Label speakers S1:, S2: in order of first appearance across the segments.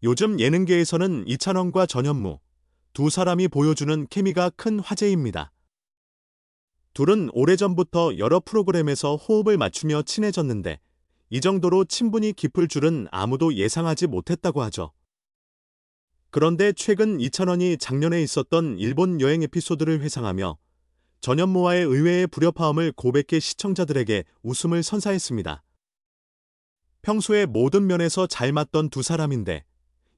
S1: 요즘 예능계에서는 이찬원과 전현무, 두 사람이 보여주는 케미가 큰 화제입니다. 둘은 오래전부터 여러 프로그램에서 호흡을 맞추며 친해졌는데 이 정도로 친분이 깊을 줄은 아무도 예상하지 못했다고 하죠. 그런데 최근 이찬원이 작년에 있었던 일본 여행 에피소드를 회상하며 전현무와의 의외의 불협화음을 고백해 시청자들에게 웃음을 선사했습니다. 평소에 모든 면에서 잘 맞던 두 사람인데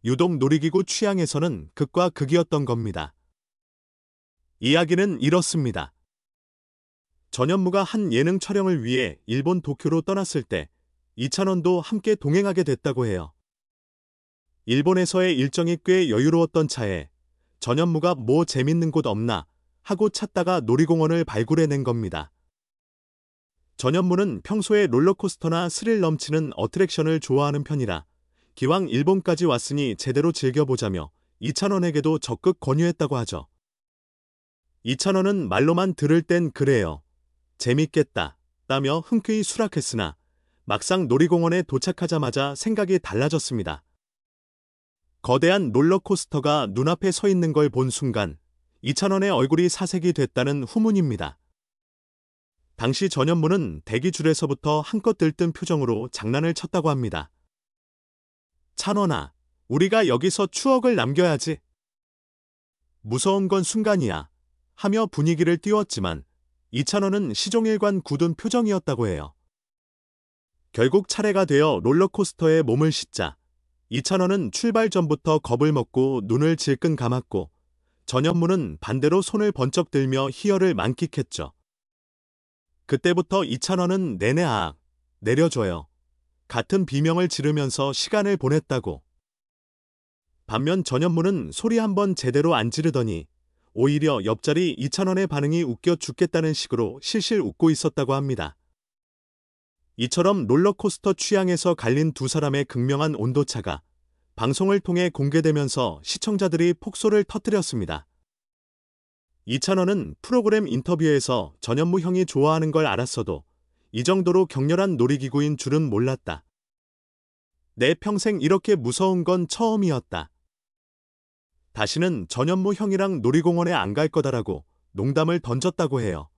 S1: 유독 놀이기구 취향에서는 극과 극이었던 겁니다. 이야기는 이렇습니다. 전현무가 한 예능 촬영을 위해 일본 도쿄로 떠났을 때 이찬원도 함께 동행하게 됐다고 해요. 일본에서의 일정이 꽤 여유로웠던 차에 전현무가 뭐 재밌는 곳 없나 하고 찾다가 놀이공원을 발굴해낸 겁니다. 전현무는 평소에 롤러코스터나 스릴 넘치는 어트랙션을 좋아하는 편이라 기왕 일본까지 왔으니 제대로 즐겨보자며 이찬원에게도 적극 권유했다고 하죠. 이찬원은 말로만 들을 땐 그래요. 재밌겠다 라며 흔쾌히 수락했으나 막상 놀이공원에 도착하자마자 생각이 달라졌습니다. 거대한 롤러코스터가 눈앞에 서 있는 걸 본 순간 이찬원의 얼굴이 사색이 됐다는 후문입니다. 당시 전현무는 대기줄에서부터 한껏 들뜬 표정으로 장난을 쳤다고 합니다. 찬원아, 우리가 여기서 추억을 남겨야지. 무서운 건 순간이야 하며 분위기를 띄웠지만 이찬원은 시종일관 굳은 표정이었다고 해요. 결국 차례가 되어 롤러코스터에 몸을 싣자 이찬원은 출발 전부터 겁을 먹고 눈을 질끈 감았고 전현무는 반대로 손을 번쩍 들며 희열을 만끽했죠. 그때부터 이찬원은 내내 내려줘요. 같은 비명을 지르면서 시간을 보냈다고. 반면 전현무는 소리 한번 제대로 안 지르더니 오히려 옆자리 이찬원의 반응이 웃겨 죽겠다는 식으로 실실 웃고 있었다고 합니다. 이처럼 롤러코스터 취향에서 갈린 두 사람의 극명한 온도차가 방송을 통해 공개되면서 시청자들이 폭소를 터뜨렸습니다. 이찬원은 프로그램 인터뷰에서 전현무 형이 좋아하는 걸 알았어도 이 정도로 격렬한 놀이기구인 줄은 몰랐다. 내 평생 이렇게 무서운 건 처음이었다. 다시는 전현무 형이랑 놀이공원에 안 갈 거다라고 농담을 던졌다고 해요.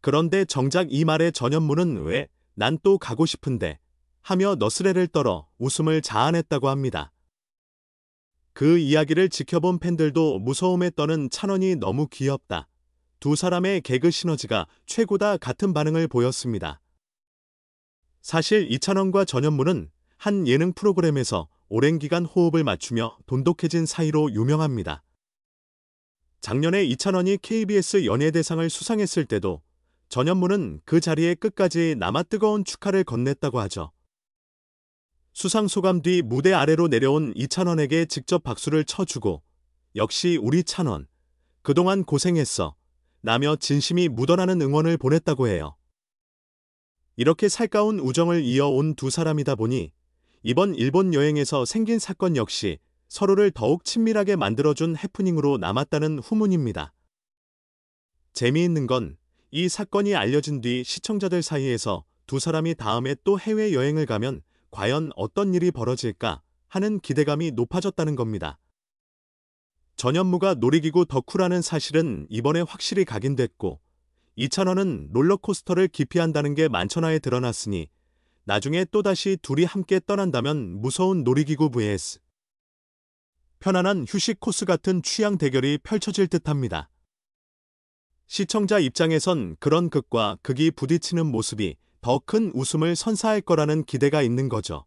S1: 그런데 정작 이 말에 전현무는 왜 난 또 가고 싶은데 하며 너스레를 떨어 웃음을 자아냈다고 합니다. 그 이야기를 지켜본 팬들도 무서움에 떠는 찬원이 너무 귀엽다. 두 사람의 개그 시너지가 최고다 같은 반응을 보였습니다. 사실 이찬원과 전현무는 한 예능 프로그램에서 오랜 기간 호흡을 맞추며 돈독해진 사이로 유명합니다. 작년에 이찬원이 KBS 연예대상을 수상했을 때도 전현무는 그 자리에 끝까지 남아 뜨거운 축하를 건넸다고 하죠. 수상 소감 뒤 무대 아래로 내려온 이찬원에게 직접 박수를 쳐주고 역시 우리 찬원, 그동안 고생했어 라며 진심이 묻어나는 응원을 보냈다고 해요. 이렇게 살가운 우정을 이어온 두 사람이다 보니 이번 일본 여행에서 생긴 사건 역시 서로를 더욱 친밀하게 만들어준 해프닝으로 남았다는 후문입니다. 재미있는 건 이 사건이 알려진 뒤 시청자들 사이에서 두 사람이 다음에 또 해외여행을 가면 과연 어떤 일이 벌어질까 하는 기대감이 높아졌다는 겁니다. 전현무가 놀이기구 덕후라는 사실은 이번에 확실히 각인됐고 이찬원은 롤러코스터를 기피한다는 게 만천하에 드러났으니 나중에 또다시 둘이 함께 떠난다면 무서운 놀이기구 vs 편안한 휴식 코스 같은 취향 대결이 펼쳐질 듯합니다. 시청자 입장에선 그런 극과 극이 부딪히는 모습이 더 큰 웃음을 선사할 거라는 기대가 있는 거죠.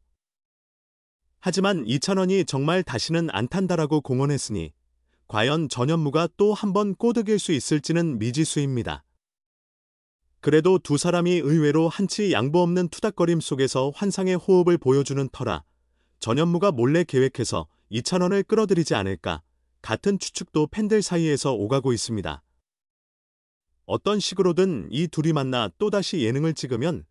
S1: 하지만 이찬원이 정말 다시는 안 탄다라고 공언했으니 과연 전현무가 또 한 번 꼬드길 수 있을지는 미지수입니다. 그래도 두 사람이 의외로 한치 양보 없는 투닥거림 속에서 환상의 호흡을 보여주는 터라 전현무가 몰래 계획해서 이찬원을 끌어들이지 않을까 같은 추측도 팬들 사이에서 오가고 있습니다. 어떤 식으로든 이 둘이 만나 또다시 예능을 찍으면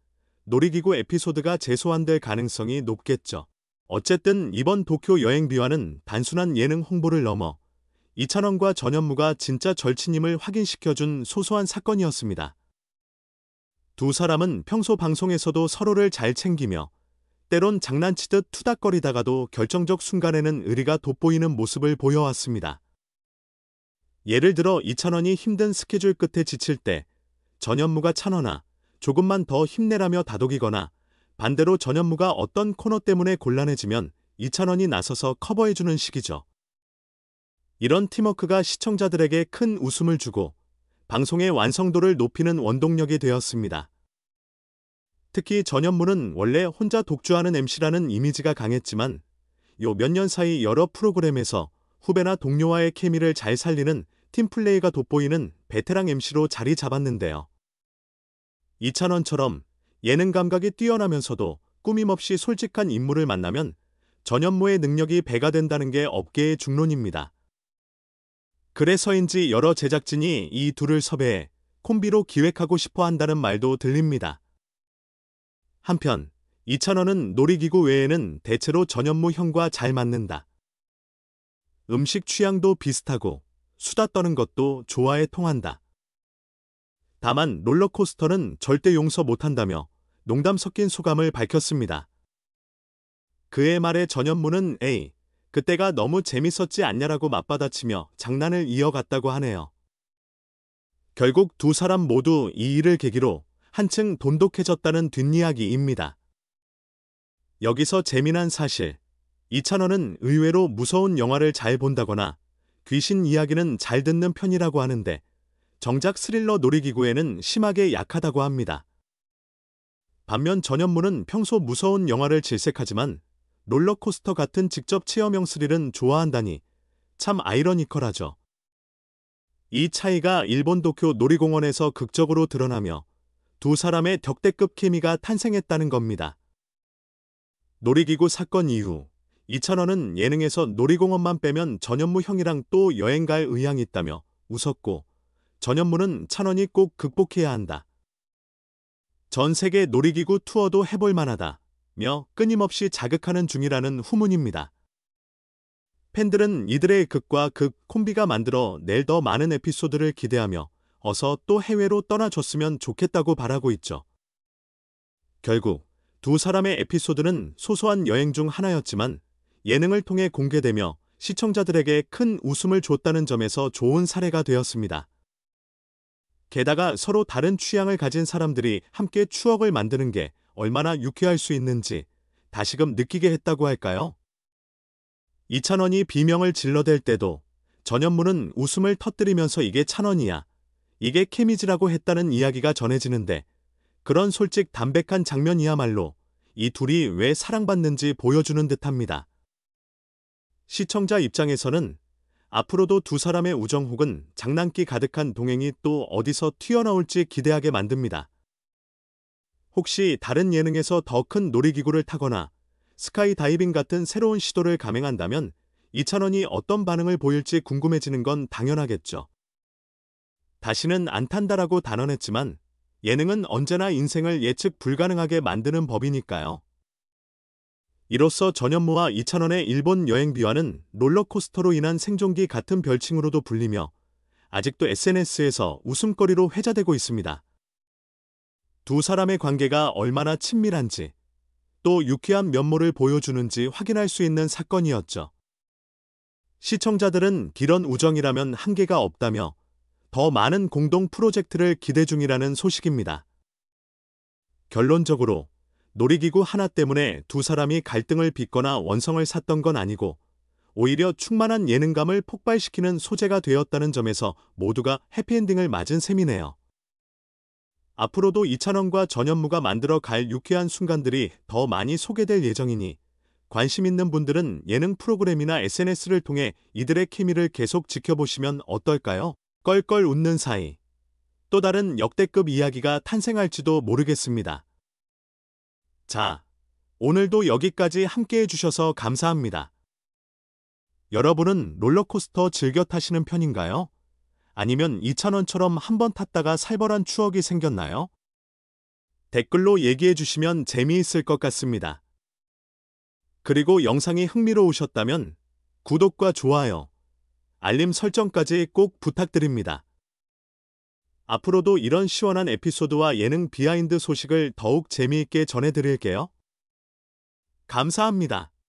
S1: 놀이기구 에피소드가 재소환될 가능성이 높겠죠. 어쨌든 이번 도쿄 여행 비화는 단순한 예능 홍보를 넘어 이찬원과 전현무가 진짜 절친임을 확인시켜준 소소한 사건이었습니다. 두 사람은 평소 방송에서도 서로를 잘 챙기며 때론 장난치듯 투닥거리다가도 결정적 순간에는 의리가 돋보이는 모습을 보여왔습니다. 예를 들어 이찬원이 힘든 스케줄 끝에 지칠 때 전현무가 찬원아, 조금만 더 힘내라며 다독이거나 반대로 전현무가 어떤 코너 때문에 곤란해지면 이찬원이 나서서 커버해주는 식이죠. 이런 팀워크가 시청자들에게 큰 웃음을 주고 방송의 완성도를 높이는 원동력이 되었습니다. 특히 전현무는 원래 혼자 독주하는 MC라는 이미지가 강했지만 요 몇 년 사이 여러 프로그램에서 후배나 동료와의 케미를 잘 살리는 팀플레이가 돋보이는 베테랑 MC로 자리 잡았는데요. 이찬원처럼 예능 감각이 뛰어나면서도 꾸밈없이 솔직한 인물을 만나면 전현무의 능력이 배가 된다는 게 업계의 중론입니다. 그래서인지 여러 제작진이 이 둘을 섭외해 콤비로 기획하고 싶어 한다는 말도 들립니다. 한편 이찬원은 놀이기구 외에는 대체로 전현무 형과 잘 맞는다. 음식 취향도 비슷하고 수다 떠는 것도 좋아해 통한다. 다만 롤러코스터는 절대 용서 못한다며 농담 섞인 소감을 밝혔습니다. 그의 말에 전현무는 에이, 그때가 너무 재밌었지 않냐라고 맞받아치며 장난을 이어갔다고 하네요. 결국 두 사람 모두 이 일을 계기로 한층 돈독해졌다는 뒷이야기입니다. 여기서 재미난 사실, 이찬원은 의외로 무서운 영화를 잘 본다거나 귀신 이야기는 잘 듣는 편이라고 하는데 정작 스릴러 놀이기구에는 심하게 약하다고 합니다. 반면 전현무는 평소 무서운 영화를 질색하지만 롤러코스터 같은 직접 체험형 스릴은 좋아한다니 참 아이러니컬하죠. 이 차이가 일본 도쿄 놀이공원에서 극적으로 드러나며 두 사람의 격대급 케미가 탄생했다는 겁니다. 놀이기구 사건 이후 이찬원은 예능에서 놀이공원만 빼면 전현무 형이랑 또 여행 갈 의향이 있다며 웃었고 전현무는 찬원이 꼭 극복해야 한다. 전 세계 놀이기구 투어도 해볼 만하다며 끊임없이 자극하는 중이라는 후문입니다. 팬들은 이들의 극과 극 콤비가 만들어 낼 더 많은 에피소드를 기대하며 어서 또 해외로 떠나줬으면 좋겠다고 바라고 있죠. 결국 두 사람의 에피소드는 소소한 여행 중 하나였지만 예능을 통해 공개되며 시청자들에게 큰 웃음을 줬다는 점에서 좋은 사례가 되었습니다. 게다가 서로 다른 취향을 가진 사람들이 함께 추억을 만드는 게 얼마나 유쾌할 수 있는지 다시금 느끼게 했다고 할까요? 이찬원이 비명을 질러댈 때도 전현무는 웃음을 터뜨리면서 이게 찬원이야, 이게 케미지라고 했다는 이야기가 전해지는데 그런 솔직 담백한 장면이야말로 이 둘이 왜 사랑받는지 보여주는 듯합니다. 시청자 입장에서는 앞으로도 두 사람의 우정 혹은 장난기 가득한 동행이 또 어디서 튀어나올지 기대하게 만듭니다. 혹시 다른 예능에서 더 큰 놀이기구를 타거나 스카이 다이빙 같은 새로운 시도를 감행한다면 이찬원이 어떤 반응을 보일지 궁금해지는 건 당연하겠죠. 다시는 안 탄다라고 단언했지만 예능은 언제나 인생을 예측 불가능하게 만드는 법이니까요. 이로써 전현무와 이찬원의 일본 여행비와는 롤러코스터로 인한 생존기 같은 별칭으로도 불리며 아직도 SNS에서 웃음거리로 회자되고 있습니다. 두 사람의 관계가 얼마나 친밀한지 또 유쾌한 면모를 보여주는지 확인할 수 있는 사건이었죠. 시청자들은 이런 우정이라면 한계가 없다며 더 많은 공동 프로젝트를 기대 중이라는 소식입니다. 결론적으로 놀이기구 하나 때문에 두 사람이 갈등을 빚거나 원성을 샀던 건 아니고 오히려 충만한 예능감을 폭발시키는 소재가 되었다는 점에서 모두가 해피엔딩을 맞은 셈이네요. 앞으로도 이찬원과 전현무가 만들어 갈 유쾌한 순간들이 더 많이 소개될 예정이니 관심 있는 분들은 예능 프로그램이나 SNS를 통해 이들의 케미를 계속 지켜보시면 어떨까요? 껄껄 웃는 사이 또 다른 역대급 이야기가 탄생할지도 모르겠습니다. 자, 오늘도 여기까지 함께해 주셔서 감사합니다. 여러분은 롤러코스터 즐겨 타시는 편인가요? 아니면 이찬원처럼 한번 탔다가 살벌한 추억이 생겼나요? 댓글로 얘기해 주시면 재미있을 것 같습니다. 그리고 영상이 흥미로우셨다면 구독과 좋아요, 알림 설정까지 꼭 부탁드립니다. 앞으로도 이런 시원한 에피소드와 예능 비하인드 소식을 더욱 재미있게 전해드릴게요. 감사합니다.